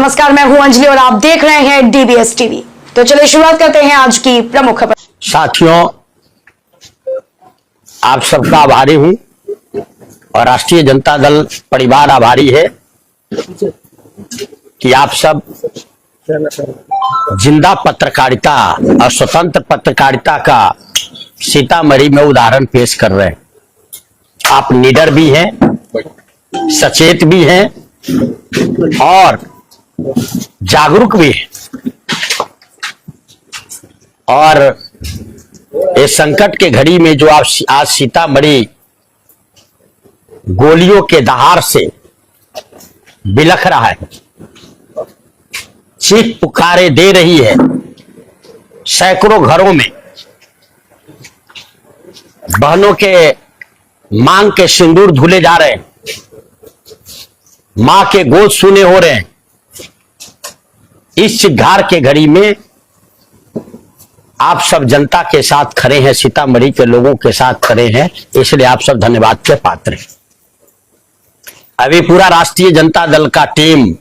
नमस्कार, मैं हूं अंजलि और आप देख रहे हैं डीबीएस टीवी। तो चलिए शुरुआत करते हैं आज की प्रमुख खबर। साथियों, आप सबका आभारी हूं और राष्ट्रीय जनता दल परिवार आभारी है कि आप सब जिंदा पत्रकारिता और स्वतंत्र पत्रकारिता का सीतामढ़ी में उदाहरण पेश कर रहे हैं। आप निडर भी हैं, सचेत भी हैं और जागरूक भी हैं। और इस संकट के घड़ी में जो आज सीतामढ़ी गोलियों के दहाड़ से बिलख रहा है, चीख पुकारे दे रही है, सैकड़ों घरों में बहनों के मांग के सिंदूर धुले जा रहे हैं, मां के गोद सूने हो रहे हैं। इस चिघार के घड़ी में आप सब जनता के साथ खड़े हैं, सीतामढ़ी के लोगों के साथ खड़े हैं, इसलिए आप सब धन्यवाद के पात्र हैं। अभी पूरा राष्ट्रीय जनता दल का टीम,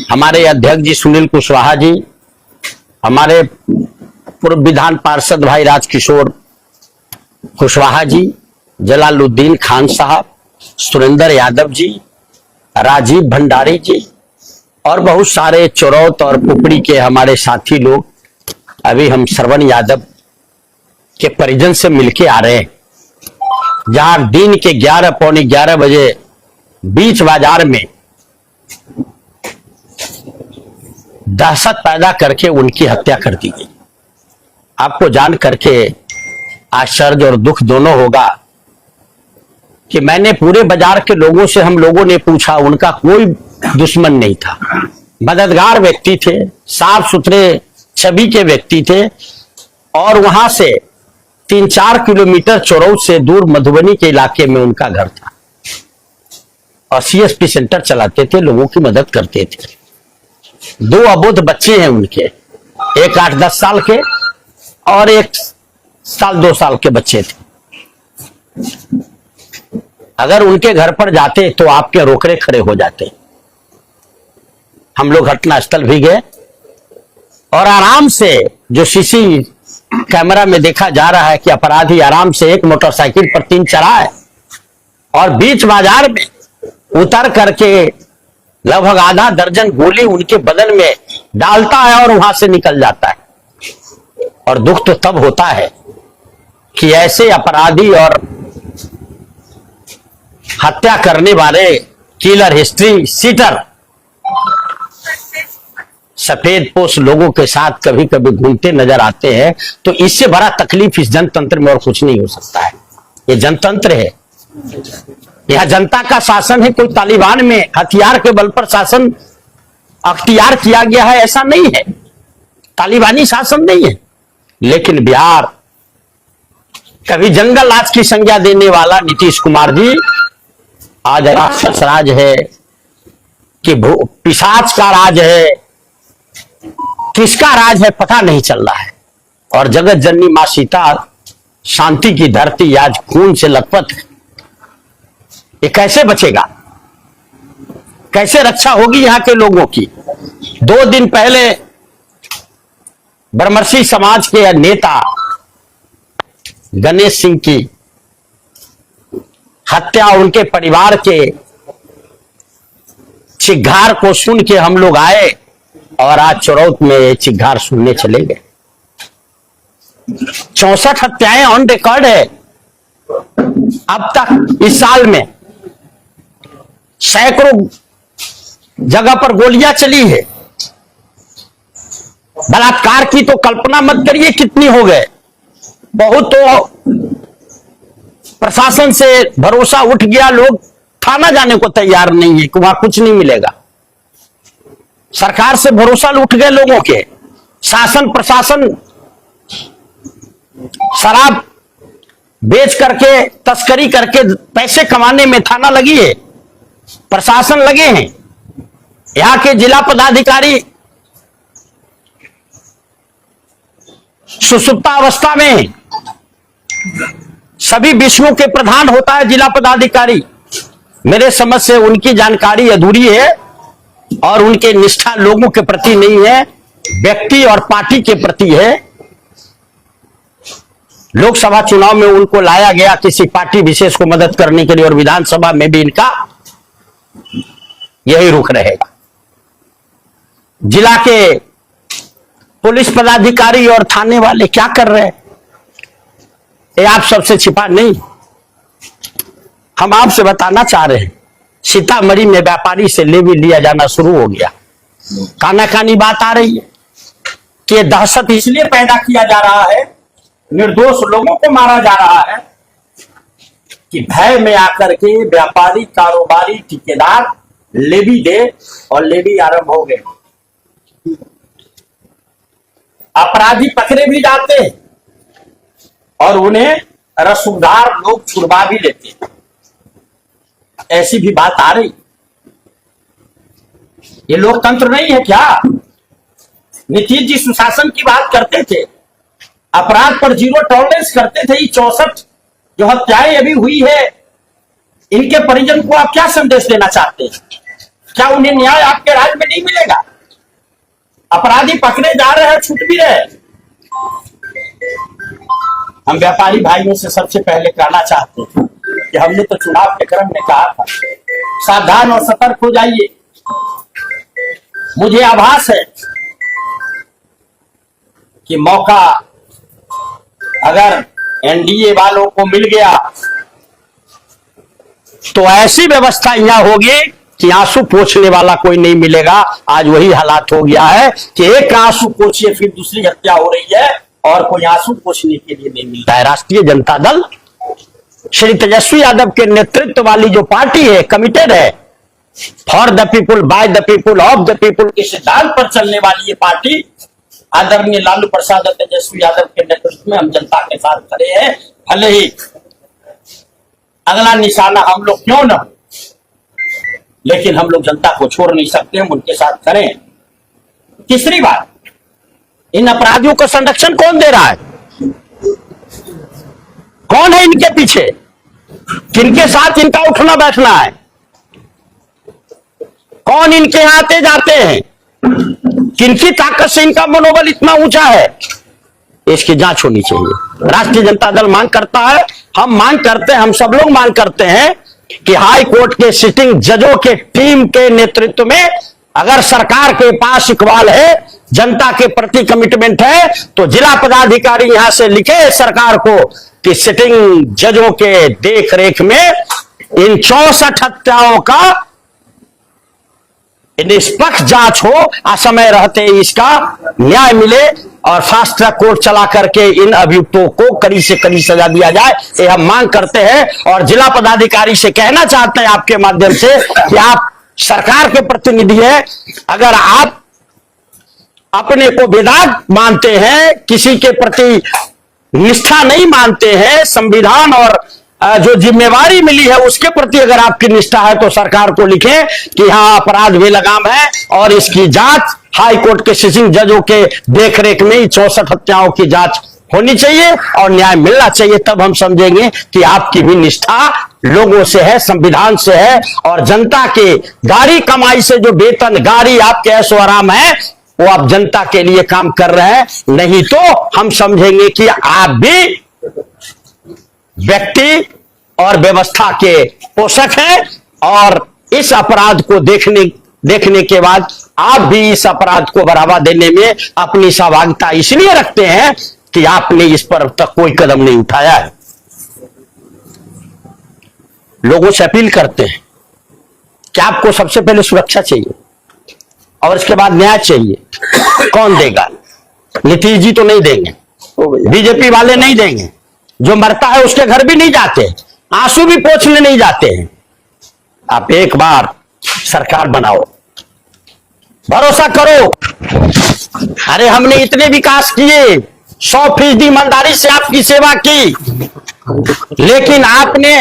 हमारे अध्यक्ष जी सुनील कुशवाहा जी, हमारे पूर्व विधान पार्षद भाई राजकिशोर कुशवाहा जी, जलालुद्दीन खान साहब, सुरेंद्र यादव जी, राजीव भंडारी जी और बहुत सारे चौरौत और पुपड़ी के हमारे साथी लोग, अभी हम श्रवण यादव के परिजन से मिलके आ रहे हैं, जहां दिन के 11 पौने 11 बजे बीच बाजार में दहशत पैदा करके उनकी हत्या कर दी गई। आपको जान करके आश्चर्य और दुख दोनों होगा कि मैंने पूरे बाजार के लोगों से, हम लोगों ने पूछा, उनका कोई दुश्मन नहीं था, मददगार व्यक्ति थे, साफ सुथरे छवि के व्यक्ति थे और वहां से 3-4 किलोमीटर चौरौत से दूर मधुबनी के इलाके में उनका घर था और सीएसपी सेंटर चलाते थे, लोगों की मदद करते थे। 2 अबोध बच्चे हैं उनके, एक 8-10 साल के और 1 साल 2 साल के बच्चे थे। अगर उनके घर पर जाते तो आपके रोकड़े खड़े हो जाते। हम लोग घटनास्थल भी गए और आराम से, जो सीसी कैमरा में देखा जा रहा है कि अपराधी आराम से एक मोटरसाइकिल पर 3 चढ़ाए और बीच बाजार में उतर करके लगभग आधा दर्जन गोली उनके बदन में डालता है और वहां से निकल जाता है। और दुख तो तब होता है कि ऐसे अपराधी और हत्या करने वाले किलर, हिस्ट्री सीटर, सफेद पोश लोगों के साथ कभी कभी घूमते नजर आते हैं। तो इससे बड़ा तकलीफ इस जनतंत्र में और कुछ नहीं हो सकता है। ये जनतंत्र है, यह जनता का शासन है। कोई तालिबान में हथियार के बल पर शासन अख्तियार किया गया है, ऐसा नहीं है, तालिबानी शासन नहीं है। लेकिन बिहार, कभी जंगल राज की संज्ञा देने वाला नीतीश कुमार जी आज राक्षस राज है कि पिशाच का राज है, किसका राज है पता नहीं चल रहा है। और जगत जननी मां सीता, शांति की धरती आज खून से लथपथ है। ये कैसे बचेगा, कैसे रक्षा होगी यहां के लोगों की? 2 दिन पहले ब्रह्मर्षि समाज के नेता गणेश सिंह की हत्या, उनके परिवार के चिघार को सुन के हम लोग आए और आज चौरौत में चिघार सुनने चले गए। 64 हत्याएं ऑन रिकॉर्ड है अब तक। इस साल में सैकड़ों जगह पर गोलियां चली है। बलात्कार की तो कल्पना मत करिए कितनी हो गए। बहुत तो प्रशासन से भरोसा उठ गया, लोग थाना जाने को तैयार नहीं है कि वहां कुछ नहीं मिलेगा। सरकार से भरोसा उठ गए लोगों के। शासन प्रशासन शराब बेच करके, तस्करी करके पैसे कमाने में थाना लगी है, प्रशासन लगे हैं। यहां के जिला पदाधिकारी सुसुप्तावस्था में, सभी विषयों के प्रधान होता है जिला पदाधिकारी। मेरे समझ से उनकी जानकारी अधूरी है और उनके निष्ठा लोगों के प्रति नहीं है, व्यक्ति और पार्टी के प्रति है। लोकसभा चुनाव में उनको लाया गया किसी पार्टी विशेष को मदद करने के लिए, और विधानसभा में भी इनका यही रुख रहेगा। जिला के पुलिस पदाधिकारी और थाने वाले क्या कर रहे हैं, ये आप सबसे छिपा नहीं। हम आपसे बताना चाह रहे हैं, सीतामढ़ी में व्यापारी से लेवी लिया जाना शुरू हो गया। कानाकानी बात आ रही है कि दहशत इसलिए पैदा किया जा रहा है, निर्दोष लोगों को मारा जा रहा है कि भय में आकर के व्यापारी, कारोबारी, ठेकेदार लेवी दे, और लेवी आरंभ हो गए। अपराधी पकड़े भी जाते हैं और उन्हें रसूखदार लोग छुड़वा भी लेते हैं। ऐसी भी बात आ रही। ये लोकतंत्र नहीं है क्या? नीतीश जी सुशासन की बात करते थे, अपराध पर जीरो टॉलरेंस करते थे। ये 64 जो हत्याएं अभी हुई है, इनके परिजन को आप क्या संदेश देना चाहते हैं? क्या उन्हें न्याय आपके राज्य में नहीं मिलेगा? अपराधी पकड़े जा रहे हैं, छूट भी रहे। हम व्यापारी भाइयों से सबसे पहले कहना चाहते हैं कि हमने तो चुनाव के क्रम में कहा था, सावधान और सतर्क हो जाइए। मुझे आभास है कि मौका अगर एनडीए वालों को मिल गया तो ऐसी व्यवस्था यहां होगी कि आंसू पोंछने वाला कोई नहीं मिलेगा। आज वही हालात हो गया है कि एक आंसू पोंछिए फिर दूसरी हत्या हो रही है और कोई आंसू पोंछने के लिए नहीं मिलता है। राष्ट्रीय जनता दल श्री तेजस्वी यादव के नेतृत्व वाली जो पार्टी है, कमिटेड है, for the people, by the people, of the people के सिद्धांत पर चलने वाली ये पार्टी, आदरणीय लालू प्रसाद तेजस्वी यादव के नेतृत्व में हम जनता के साथ खड़े हैं। भले ही अगला निशाना हम लोग क्यों न हो, लेकिन हम लोग जनता को छोड़ नहीं सकते, हम उनके साथ खड़े हैं। तीसरी बात, इन अपराधियों को संरक्षण कौन दे रहा है? कौन है इनके पीछे? किनके साथ इनका उठना बैठना है? कौन इनके यहां आते जाते हैं? किनकी ताकत से इनका मनोबल इतना ऊंचा है? इसकी जांच होनी चाहिए। राष्ट्रीय जनता दल मांग करता है, हम मांग करते हैं, हम सब लोग मांग करते हैं कि हाई कोर्ट के सिटिंग जजों के टीम के नेतृत्व में अगर सरकार के पास इकबाल है, जनता के प्रति कमिटमेंट है, तो जिला पदाधिकारी यहां से लिखे सरकार को कि सिटिंग जजों के देख रेख में इन 64 हत्याओं का निष्पक्ष जांच हो, असमय रहते इसका न्याय मिले और फास्ट ट्रैक कोर्ट चला करके इन अभियुक्तों को कड़ी से कड़ी सजा दिया जाए, ये हम मांग करते हैं। और जिला पदाधिकारी से कहना चाहते हैं आपके माध्यम से कि आप सरकार के प्रतिनिधि हैं, अगर आप अपने को बेदाग मानते हैं, किसी के प्रति निष्ठा नहीं मानते हैं, संविधान और जो जिम्मेवारी मिली है उसके प्रति अगर आपकी निष्ठा है, तो सरकार को लिखें कि हाँ अपराध बेलगाम है और इसकी जांच हाई कोर्ट के सिटिंग जजों के देखरेख में 64 हत्याओं की जांच होनी चाहिए और न्याय मिलना चाहिए। तब हम समझेंगे कि आपकी भी निष्ठा लोगों से है, संविधान से है, और जनता के गाड़ी कमाई से जो वेतन, गाड़ी आपके ऐशो आराम है, वो आप जनता के लिए काम कर रहे हैं। नहीं तो हम समझेंगे कि आप भी व्यक्ति और व्यवस्था के पोषक हैं और इस अपराध को देखने के बाद आप भी इस अपराध को बढ़ावा देने में अपनी सहभागिता इसलिए रखते हैं कि आपने इस पर अब तक कोई कदम नहीं उठाया है। लोगों से अपील करते हैं कि आपको सबसे पहले सुरक्षा चाहिए और इसके बाद न्याय चाहिए। कौन देगा? नीतीश जी तो नहीं देंगे, बीजेपी वाले नहीं देंगे। जो मरता है उसके घर भी नहीं जाते, आंसू भी पोंछने नहीं जाते हैं। आप एक बार सरकार बनाओ, भरोसा करो। अरे हमने इतने विकास किए, 100% ईमानदारी से आपकी सेवा की, लेकिन आपने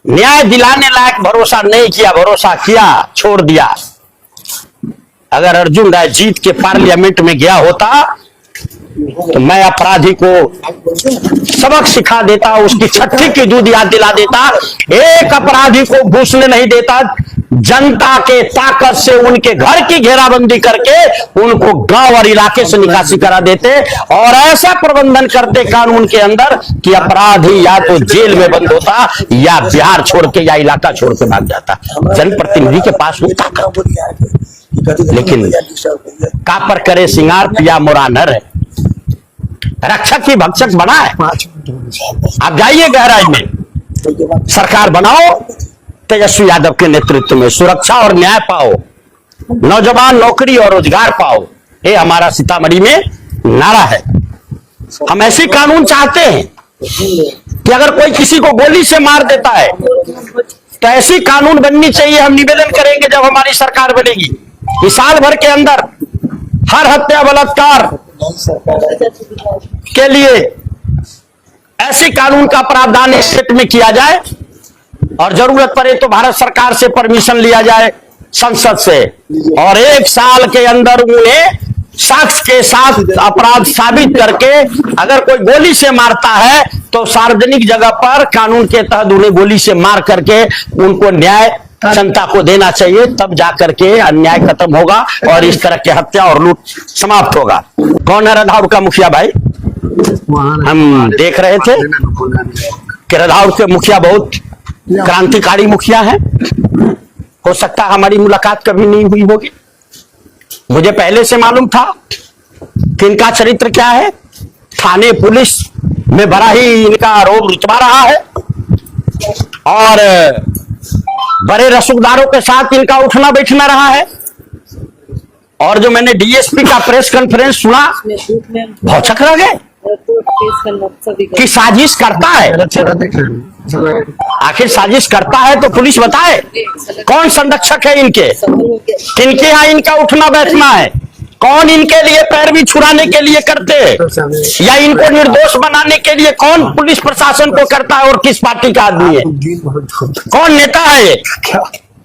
न्याय दिलाने लायक भरोसा नहीं किया, भरोसा किया छोड़ दिया। अगर अर्जुन राय जीत के पार्लियामेंट में गया होता तो मैं अपराधी को सबक सिखा देता, उसकी छठी की दूध याद दिला देता, एक अपराधी को घुसने नहीं देता, जनता के ताकत से उनके घर की घेराबंदी करके उनको गांव और इलाके से निकासी करा देते और ऐसा प्रबंधन करते कानून के अंदर कि अपराधी या तो जेल में बंद होता या बिहार छोड़ के या इलाका छोड़ के भाग जाता। जनप्रतिनिधि के पास वो ताकत, लेकिन का पर करे सिंगार पिया मोरा नर है, रक्षक ही भक्षक बना है। आप जाइए गहराई में, सरकार बनाओ तेजस्वी यादव के नेतृत्व में, सुरक्षा और न्याय पाओ, नौजवान नौकरी और रोजगार पाओ, ये हमारा सीतामढ़ी में नारा है। हम ऐसी कानून चाहते हैं कि अगर कोई किसी को गोली से मार देता है तो ऐसी कानून बननी चाहिए। हम निवेदन करेंगे जब हमारी सरकार बनेगी कि साल भर के अंदर हर हत्या बलात्कार के लिए ऐसे कानून का प्रावधान इस स्टेट में किया जाए और जरूरत पड़े तो भारत सरकार से परमिशन लिया जाए संसद से, और 1 साल के अंदर उन्हें साक्ष्य के साथ अपराध साबित करके अगर कोई गोली से मारता है तो सार्वजनिक जगह पर कानून के तहत उन्हें गोली से मार करके उनको न्याय जनता को देना चाहिए, तब जाकर के अन्याय खत्म होगा और इस तरह की हत्या और लूट समाप्त होगा। कौन है रधाउर का मुखिया भाई? हम देख रहे थे कि रधाउर के मुखिया बहुत क्रांतिकारी मुखिया है। हो सकता है हमारी मुलाकात कभी नहीं हुई होगी, मुझे पहले से मालूम था कि इनका चरित्र क्या है। थाने पुलिस में बड़ा ही इनका रोब रुतबा रहा है और बड़े रसूखदारों के साथ इनका उठना बैठना रहा है। और जो मैंने डीएसपी का प्रेस कॉन्फ्रेंस सुना, भौचक रह गए कि साजिश करता है। आखिर साजिश करता है तो पुलिस बताए कौन संरक्षक है इनके, किनके यहाँ इनका उठना बैठना है, कौन इनके लिए पैरवी छुड़ाने के लिए करते हैं या इनको निर्दोष बनाने के लिए कौन पुलिस प्रशासन को करता है और किस पार्टी का आदमी है, कौन नेता है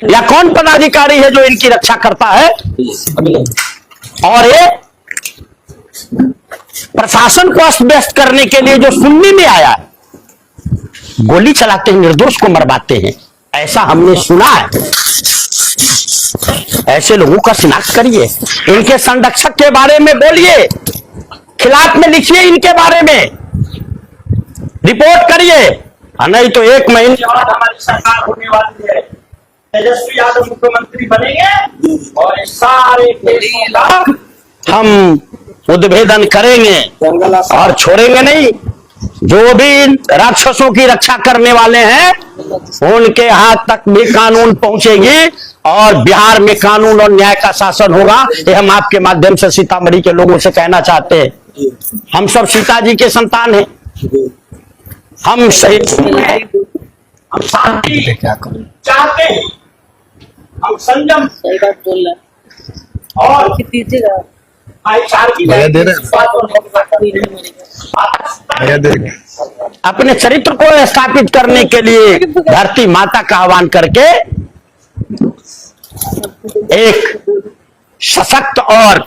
या कौन पदाधिकारी है जो इनकी रक्षा करता है। और ये प्रशासन को अस्त व्यस्त करने के लिए जो सुनने में आया, गोली चलाते हैं, निर्दोष को मरवाते हैं, ऐसा हमने सुना है। ऐसे लोगों का शिनाख्त करिए, इनके संरक्षक के बारे में बोलिए, खिलाफ में लिखिए, इनके बारे में रिपोर्ट करिए, नहीं तो 1 महीने बाद हमारी सरकार होने वाली है, तेजस्वी यादव मुख्यमंत्री बनेंगे और इस सारे केसों का हम उद्भेदन करेंगे और छोड़ेंगे नहीं। जो भी राक्षसों की रक्षा करने वाले हैं उनके हाथ तक भी कानून पहुंचेगी और बिहार में कानून और न्याय का शासन होगा। ये हम आपके माध्यम से सीतामढ़ी के लोगों से कहना चाहते हैं। हम सब सीता जी के संतान हैं, हम सही, हम शांति चाहते हैं, हम संयम और अपने चरित्र को स्थापित करने के लिए धरती माता का आह्वान करके एक सशक्त और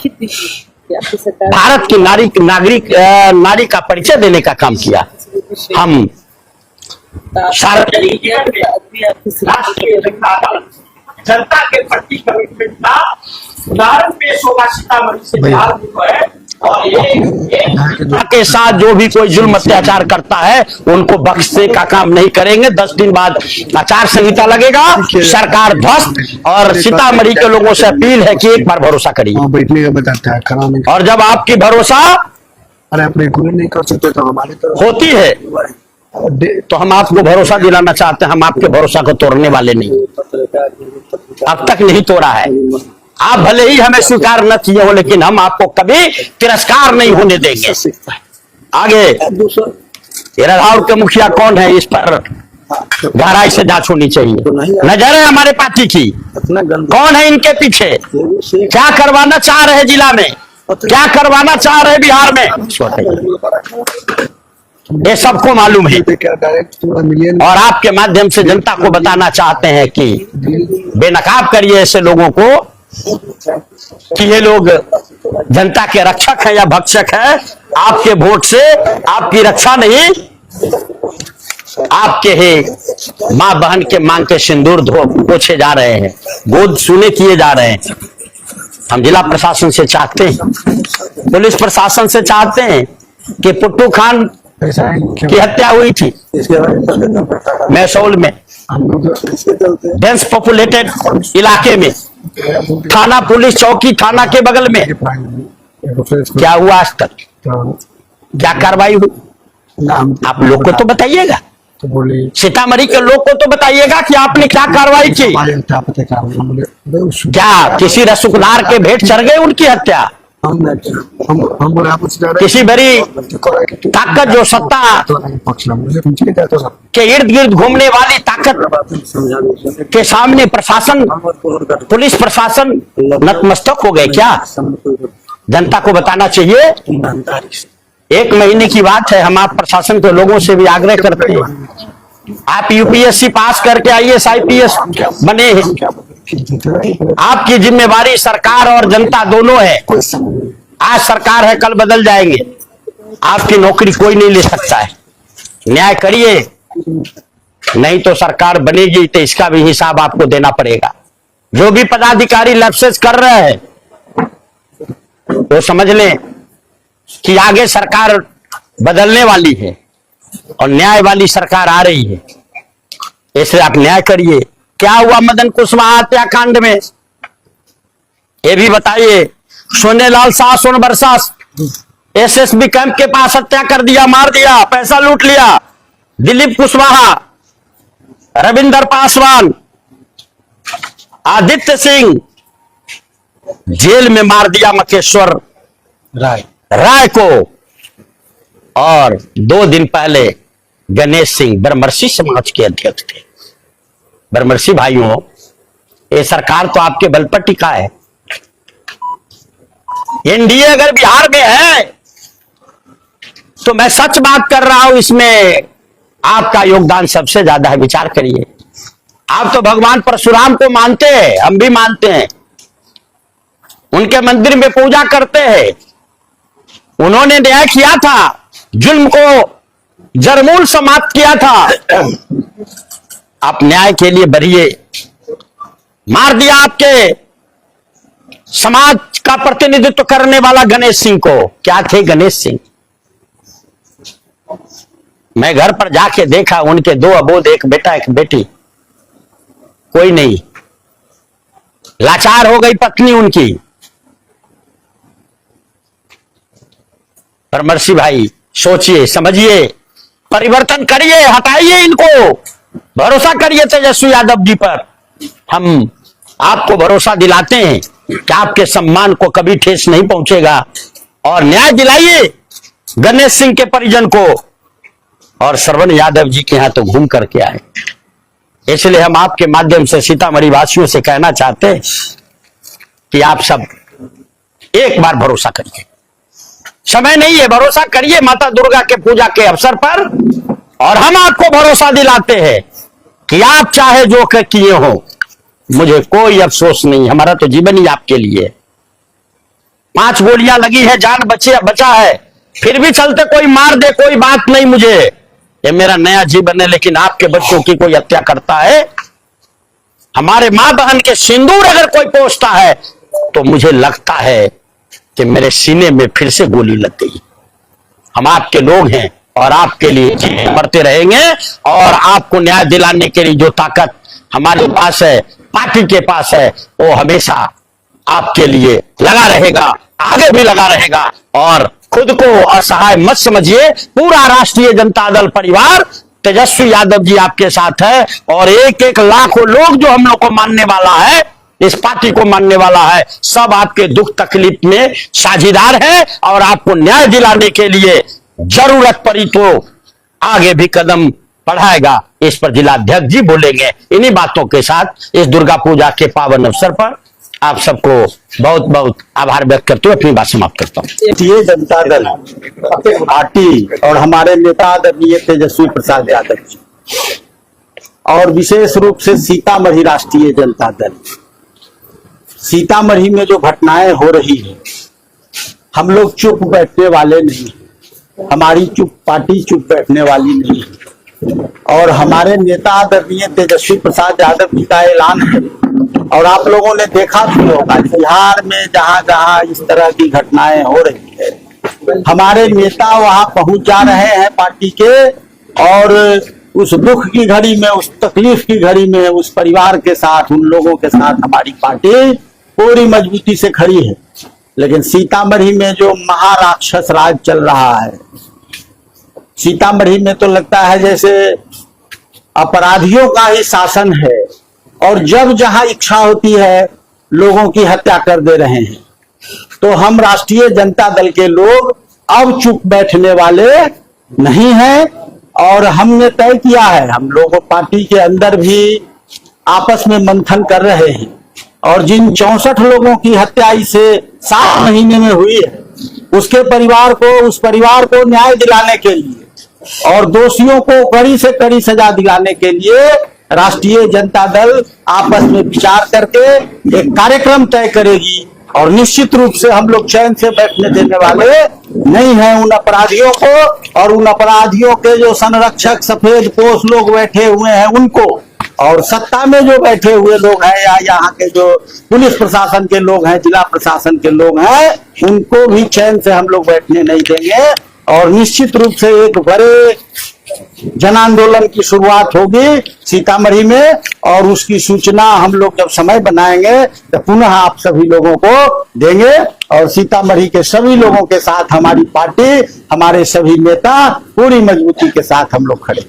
भारत की नारी का परिचय देने का काम किया। हम सार्वजनिक जनता के प्रति कमिटमेंट का उदाहरण पेश होगा सीतामढ़ी से बिहार है। और ये के साथ जो भी कोई जुल्म अत्याचार करता है उनको बख्शने का काम नहीं करेंगे। 10 दिन बाद आचार संहिता लगेगा, सरकार ध्वस्त। और सीतामढ़ी के लोगों से अपील है कि एक बार भरोसा करिए, बैठने का बताता है और जब आपकी भरोसा अरे अपने गुरु नहीं कर सकते तो हमारे तरफ होती है तो हम आपको भरोसा दिलाना चाहते हैं, हम आपके भरोसा को तोड़ने वाले नहीं, अब तक नहीं तोड़ा है। आप भले ही हमें स्वीकार न किए हो लेकिन हम आपको कभी तिरस्कार नहीं होने देंगे। आगे रधाउर के मुखिया कौन है, इस पर गहराई से जांच होनी चाहिए। नजर है हमारे पार्टी की, कौन है इनके पीछे, क्या करवाना चाह रहे जिला में, क्या करवाना चाह रहे बिहार में, ये सबको मालूम है। और आपके माध्यम से जनता को बताना चाहते हैं कि बेनकाब करिए ऐसे लोगों को कि ये लोग जनता के रक्षक है या भक्षक है। आपके वोट से आपकी रक्षा नहीं, आपके ही माँ बहन के मांग के सिंदूर धो पोछे जा रहे हैं, गोद सूने किए जा रहे हैं। हम जिला प्रशासन से चाहते हैं, पुलिस प्रशासन से चाहते हैं कि पुट्टू खान ऐसा है की हत्या हुई थी मैसूल में, डेंस पॉपुलेटेड इलाके में, थाना पुलिस चौकी थाना के बगल में। क्या हुआ आज तक? क्या कार्रवाई हुई? आप लोग को तो बताइएगा, तो बोले सीतामढ़ी के लोग को तो बताइएगा कि आपने क्या कार्रवाई की। क्या किसी रसूखदार के भेंट चढ़ गए उनकी हत्या? किसी बड़ी ताकत जो सत्ता के इर्द गिर्द घूमने वाली ताकत के सामने प्रशासन, पुलिस प्रशासन नतमस्तक हो गए क्या? जनता को बताना चाहिए। 1 महीने की बात है, हम आप प्रशासन के लोगों से भी आग्रह करते हैं, आप यूपीएससी पास करके IAS IPS बने हैं, आपकी जिम्मेवारी सरकार और जनता दोनों है। आज सरकार है, कल बदल जाएंगे, आपकी नौकरी कोई नहीं ले सकता है। न्याय करिए, नहीं तो सरकार बनेगी तो इसका भी हिसाब आपको देना पड़ेगा। जो भी पदाधिकारी लैप्सेस कर रहे हैं वो समझ लें कि आगे सरकार बदलने वाली है और न्याय वाली सरकार आ रही है, इसलिए आप न्याय करिए। क्या हुआ मदन कुशवाहा हत्याकांड में, ये भी बताइए। सोनेलाल शाह सोनबरसा SSB कैंप के पास हत्या कर दिया, मार दिया, पैसा लूट लिया। दिलीप कुशवाहा, रविंदर पासवान, आदित्य सिंह जेल में मार दिया मकेश्वर राय को। और 2 दिन पहले गणेश सिंह ब्रह्मर्षि समाज के अध्यक्ष थे। ब्रह्मर्षि भाइयों, ये सरकार तो आपके बल पर टिका है। एनडीए अगर बिहार में है तो मैं सच बात कर रहा हूं, इसमें आपका योगदान सबसे ज्यादा है। विचार करिए, आप तो भगवान परशुराम को मानते हैं, हम भी मानते हैं, उनके मंदिर में पूजा करते हैं। उन्होंने न्याय किया था, जुल्म को जरमूल समाप्त किया था। आप न्याय के लिए बढ़िए। मार दिया आपके समाज का प्रतिनिधित्व करने वाला गणेश सिंह को। क्या थे गणेश सिंह? मैं घर पर जाके देखा, उनके 2 अबोध, 1 बेटा 1 बेटी, कोई नहीं। लाचार हो गई पत्नी उनकी। ब्रह्मर्षि भाई, सोचिए, समझिए, परिवर्तन करिए, हटाइए इनको, भरोसा करिए तेजस्वी यादव जी पर। हम आपको भरोसा दिलाते हैं कि आपके सम्मान को कभी ठेस नहीं पहुंचेगा। और न्याय दिलाइए गणेश सिंह के परिजन को। और श्रवण यादव जी के यहां तो घूम करके आए। इसलिए हम आपके माध्यम से सीतामढ़ी वासियों से कहना चाहते हैं कि आप सब एक बार भरोसा करिए। समय नहीं है, भरोसा करिए माता दुर्गा के पूजा के अवसर पर। और हम आपको भरोसा दिलाते हैं कि आप चाहे जो किए हो, मुझे कोई अफसोस नहीं। हमारा तो जीवन ही आपके लिए। 5 गोलियां लगी है, जान बचा है, फिर भी चलते कोई मार दे, कोई बात नहीं मुझे। ये मेरा नया जीवन है। लेकिन आपके बच्चों की कोई हत्या करता है, हमारे मां बहन के सिंदूर अगर कोई पोंछता है, तो मुझे लगता है कि मेरे सीने में फिर से गोली लग गई। हम आपके लोग हैं और आपके लिए मरते रहेंगे। और आपको न्याय दिलाने के लिए जो ताकत हमारे पास है, पार्टी के पास है, वो हमेशा आपके लिए लगा रहेगा, आगे भी लगा रहेगा। और खुद को असहाय मत समझिए, पूरा राष्ट्रीय जनता दल परिवार तेजस्वी यादव जी आपके साथ है। और 1-1 लाखों लोग जो हम लोग को मानने वाला है, इस पार्टी को मानने वाला है, सब आपके दुख तकलीफ में साझीदार है। और आपको न्याय दिलाने के लिए जरूरत पड़ी तो आगे भी कदम बढ़ाएगा। इस पर जिलाध्यक्ष जी बोलेंगे। इन्हीं बातों के साथ इस दुर्गा पूजा के पावन अवसर पर आप सबको बहुत बहुत आभार व्यक्त करते हुए अपनी बात समाप्त करता हूँ। भारतीय जनता दल पार्टी और हमारे नेता आदरणीय तेजस्वी प्रसाद यादव जी, और विशेष रूप से सीतामढ़ी राष्ट्रीय जनता दल, सीतामढ़ी में जो घटनाएं हो रही है, हम लोग चुप बैठने वाले नहीं, हमारी पार्टी चुप बैठने वाली नहीं है। और हमारे नेता आदरणीय तेजस्वी प्रसाद यादव जी का ऐलान है। और आप लोगों ने देखा भी होगा बिहार में जहां जहां इस तरह की घटनाएं हो रही है, हमारे नेता वहां पहुंच जा रहे हैं पार्टी के, और उस दुख की घड़ी में, उस तकलीफ की घड़ी में उस परिवार के साथ, उन लोगों के साथ हमारी पार्टी पूरी मजबूती से खड़ी है। लेकिन सीतामढ़ी में जो महाराक्षस राज चल रहा है, सीतामढ़ी में तो लगता है जैसे अपराधियों का ही शासन है, और जब जहां इच्छा होती है लोगों की हत्या कर दे रहे हैं। तो हम राष्ट्रीय जनता दल के लोग अब चुप बैठने वाले नहीं हैं, और हमने तय किया है, हम लोग पार्टी के अंदर भी आपस में मंथन कर रहे हैं, और जिन 64 लोगों की हत्या इसे 7 महीने में हुई है, उसके परिवार को, उस परिवार को न्याय दिलाने के लिए और दोषियों को कड़ी से कड़ी सजा दिलाने के लिए राष्ट्रीय जनता दल आपस में विचार करके एक कार्यक्रम तय करेगी। और निश्चित रूप से हम लोग चैन से बैठने देने वाले नहीं हैं उन अपराधियों को, और उन अपराधियों के जो संरक्षक सफेद पोश लोग बैठे हुए हैं उनको, और सत्ता में जो बैठे हुए लोग हैं या यहाँ के जो पुलिस प्रशासन के लोग हैं, जिला प्रशासन के लोग हैं, उनको भी चैन से हम लोग बैठने नहीं देंगे। और निश्चित रूप से एक बड़े जन आंदोलन की शुरुआत होगी सीतामढ़ी में, और उसकी सूचना हम लोग जब समय बनाएंगे तो पुनः आप सभी लोगों को देंगे। और सीतामढ़ी के सभी लोगों के साथ हमारी पार्टी, हमारे सभी नेता पूरी मजबूती के साथ हम लोग खड़े।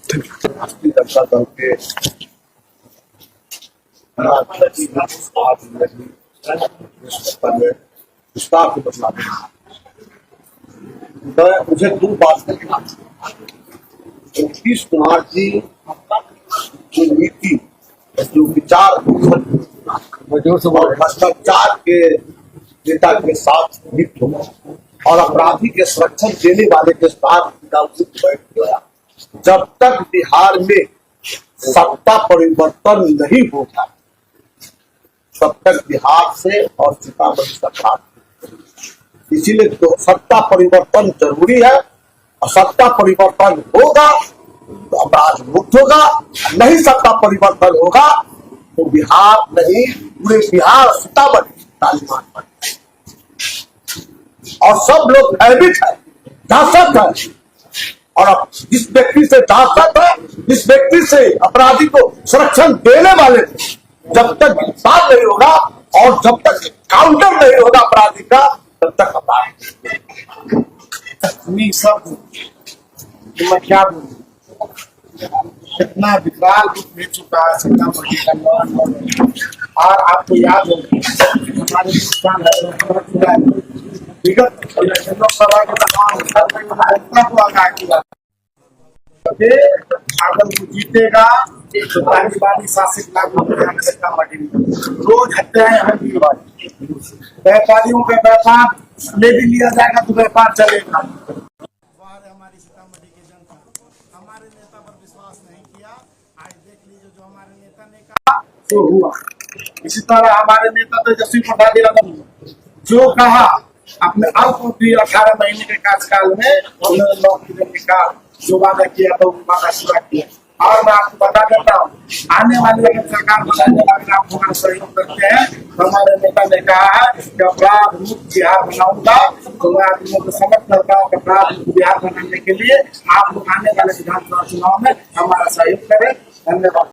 राष्ट्रीय जनता दल के विस्तार को बदला मुझे 2 बात करना। नीतीश कुमार जी की नीति, जो विचार और भ्रष्टाचार के नेता के साथ लिप्त हो और अपराधी के संरक्षण देने वाले के साथ बैठ गया, जब तक बिहार में सत्ता परिवर्तन नहीं होगा तब तक बिहार से और सीतामढ़ी सरकार, इसीलिए तो सत्ता परिवर्तन जरूरी है। और सत्ता परिवर्तन होगा तो अपराध मुक्त होगा, नहीं सत्ता परिवर्तन होगा तो बिहार नहीं पूरे बिहार सीतामढ़ी तालिबान बन, और सब लोग भयभीत है, दहशत है। और जिस व्यक्ति से दहशत है, जिस व्यक्ति से अपराधी को संरक्षण देने वाले थे, जब तक गिरफ्तार नहीं होगा और जब तक काउंटर नहीं होगा अपराधी का, तब तक अपराधी सब मैं क्या बोलूं, कितना विकराल रूप ले चुका है सीतामढ़ी का नौजवान। और आपको याद होगा हमारे हिंदुस्तान विगत लोकसभा के अगर वो जीतेगा तो तालिबानी शासित लागू हो जाएगा सीतामढ़ी में। रोज हत्याएं होंगी, व्यापारियों का व्यापार ले भी लिया जाएगा तो व्यापार चलेगा। हमारी सीतामढ़ी की जनता हमारे नेता पर विश्वास नहीं किया, आज देख लीजिए जो हमारे नेता ने कहा तो हुआ। इसी तरह हमारे नेता तेजस्वी प्रसाद यादव जो कहा अपने अल्प 18 महीने के कार्यकाल में उन्होंने नौकरी देने का जो वादा किया तो वादा पूरा किया। और मैं आपको बता देता हूँ, आने वाली अगर सरकार बनाने वाले आप हमारा सहयोग करते हैं तो हमारे नेता ने कहा है कि अपराध मुक्त बिहार बनाऊंगा, तो मैं आप लोगों को समझ करता हूँ अपराध मुक्त बिहार बनाने के लिए आप लोग आने वाले विधानसभा चुनाव में हमारा सहयोग करें। धन्यवाद।